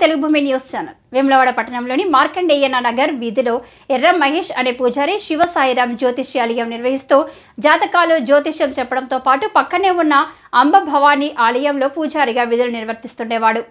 తెలుగు భూమి news channel Vemulawada పట్టణంలోని మార్కండేయన నగర్ వీధిలో ఎర్ర మహేష్ అనే పూజారి శివ సాయిరాం జ్యోతిష్యాలయం నిర్వహిస్తూ జాతకాలు జ్యోతిష్యం చెప్పడంతో పాటు పక్కనే ఉన్న అంబ భవానీ ఆలయంలో పూజారిగా విధులు నిర్వర్తిస్తుండేవాడు.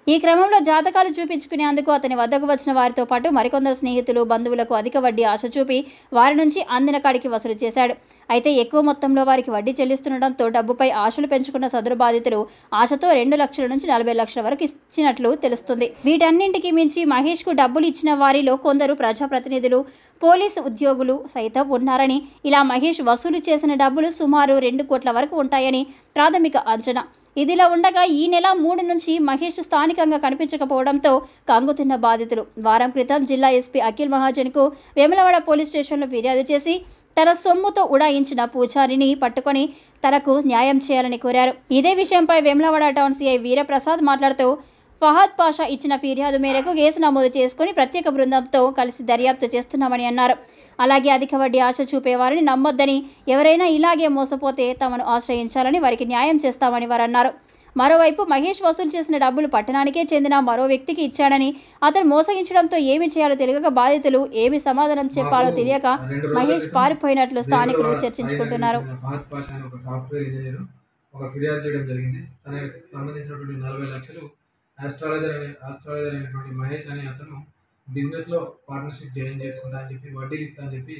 ఈ క్రమంలో జాతకాలు చూపించుకునేందుకు అతని వద్దకు వచ్చిన వారితో పాటు మరికొందరు స్నేహితులు బంధువులకు అధిక వడ్డీ ఆశ చూపి వారి నుంచి అందిన కాడికి వసూలు చేశాడు. అయితే ఎక్కువ మొత్తంలో వారికి వడ్డీ చెల్లిస్తుండటంతో డబ్బుపై ఆశలు పెంచుకున్న సదరు బాధితులు ఆశతో 2 లక్షల నుంచి 40 లక్షల వరకు ఇచ్చినట్లు తెలుస్తుంది. వీటన్నింటికి మించి మహేష్కు డబ్బులు ఇచ్చిన వారిలో కొందరు ప్రజాప్రతినిధులు, పోలీసు ఉద్యోగులు సైతం ఉన్నారని, ఇలా మహేష్ వసూలు చేసిన డబ్బులు సుమారు 2 కోట్ల వరకు ఉంటాయని ప్రాథమిక అంచనా. ఇదిలా ఉండగా ఈ నెల 3 నుంచి మహేష్ స్థానికంగా కనిపించకపోవడంతో కంగుతిన్న బాధితులు వారం క్రితం జిల్లా ఎస్పీ అఖిల్ మహాజన్కు వేములవాడ పోలీస్ స్టేషన్లో ఫిర్యాదు చేసి తన సొమ్ముతో ఉడాయించిన పూజారిని పట్టుకొని తనకు న్యాయం చేయాలని కోరారు. ఇదే విషయంపై వేములవాడ టౌన్ సిఐ వీరప్రసాద్ మాట్లాడుతూ ఫహాద్ పాషా ఇచ్చిన ఫిర్యాదు మేరకు కేసు నమోదు చేసుకుని ప్రత్యేక బృందంతో కలిసి దర్యాప్తు చేస్తున్నామని అన్నారు. అలాగే అధిక వడ్డీ ఆశ చూపేవారిని నమ్మొద్దని, ఎవరైనా ఇలాగే మోసపోతే తమను ఆశ్రయించాలని, వారికి న్యాయం చేస్తామని వారు అన్నారు. మరోవైపు మహేష్ వసూలు చేసిన డబ్బులు పట్టణానికే చెందిన మరో వ్యక్తికి ఇచ్చాడని, అతను మోసగించడంతో ఏమి చేయాలో తెలియక బాధితులు ఏమి సమాధానం చెప్పాలో తెలియక మహేష్ పారిపోయినట్లు స్థానికులు చర్చించుకుంటున్నారు. ఆస్ట్రాలజర్ అయినటువంటి మహేష్ అనే అతను బిజినెస్లో పార్ట్నర్షిప్ జాయిన్ చేసుకుంటా అని చెప్పి వడ్డీలు ఇస్తా అని చెప్పి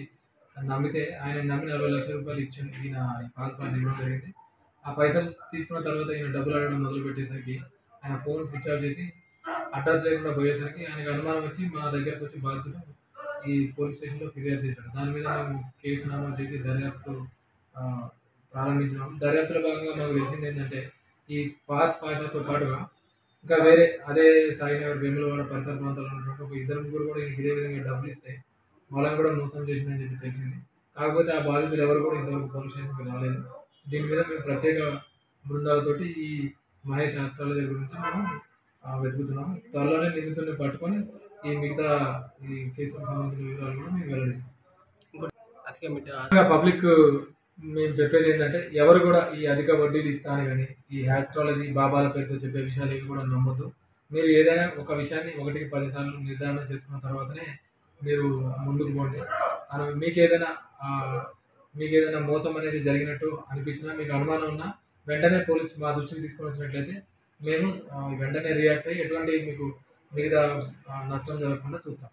నమ్మితే ఆయన నమ్మి 40 లక్షల రూపాయలు ఇచ్చాను ఈయన పాస్పార్ట్ ఇవ్వడం జరిగింది. ఆ పైసలు తీసుకున్న తర్వాత ఈయన డబ్బులు అడగడం మొదలు పెట్టేసరికి ఆయన ఫోన్ స్విచ్ ఆఫ్ చేసి అడ్రస్ లేకుండా పోయేసరికి ఆయనకు అనుమానం వచ్చి మా దగ్గరకు వచ్చి బాధితుడు ఈ పోలీస్ స్టేషన్లో ఫిర్యాదు చేశాడు. దాని మీద మేము కేసు నమోదు చేసి దర్యాప్తు ప్రారంభించినాము. దర్యాప్తులో భాగంగా మాకు తెలిసింది ఏంటంటే ఈ ఫహద్ పాషాతో పాటుగా ఇంకా వేరే అదే సాయినగర్ వేములవాడ పరిసర ప్రాంతాల్లో ఉన్నటువంటి ఒక 2-3 కూడా ఈయనకి ఇదే విధంగా డబ్బులు ఇస్తే వాళ్ళని కూడా మోసం చేసిందని చెప్పి తెలిసింది. కాకపోతే ఆ బాధితులు ఎవరు కూడా ఇంతవరకు పోలీస్ స్టేషన్కి రాలేదు. దీని మీద మేము ప్రత్యేక బృందాలతోటి ఈ మహేష్ ఆస్ట్రాలజర్ గురించి మేము వెతుకుతున్నాము. త్వరలోనే నిందితుల్ని పట్టుకొని ఈ మిగతా ఈ కేసులకు సంబంధించిన వివరాలు కూడా మేము వెల్లడిస్తాం. పబ్లిక్ మేము చెప్పేది ఏంటంటే ఎవరు కూడా ఈ అధిక వడ్డీలు ఇస్తాను కానీ ఈ ఆస్ట్రాలజీ బాబాల పేరుతో చెప్పే విషయాలు ఏవి కూడా నమ్మొద్దు. మీరు ఏదైనా ఒక విషయాన్ని 1-10 సార్లు నిర్ధారణ చేసుకున్న తర్వాతనే మీరు ముందుకు పోండి. మీకు ఏదైనా మోసం అనేది జరిగినట్టు అనిపించినా, మీకు అనుమానం ఉన్నా వెంటనే పోలీసు మా దృష్టికి తీసుకొని వచ్చినట్లయితే మేము వెంటనే రియాక్ట్ అయ్యి ఎటువంటి మీకు మిగతా నష్టం జరగకుండా చూస్తాం.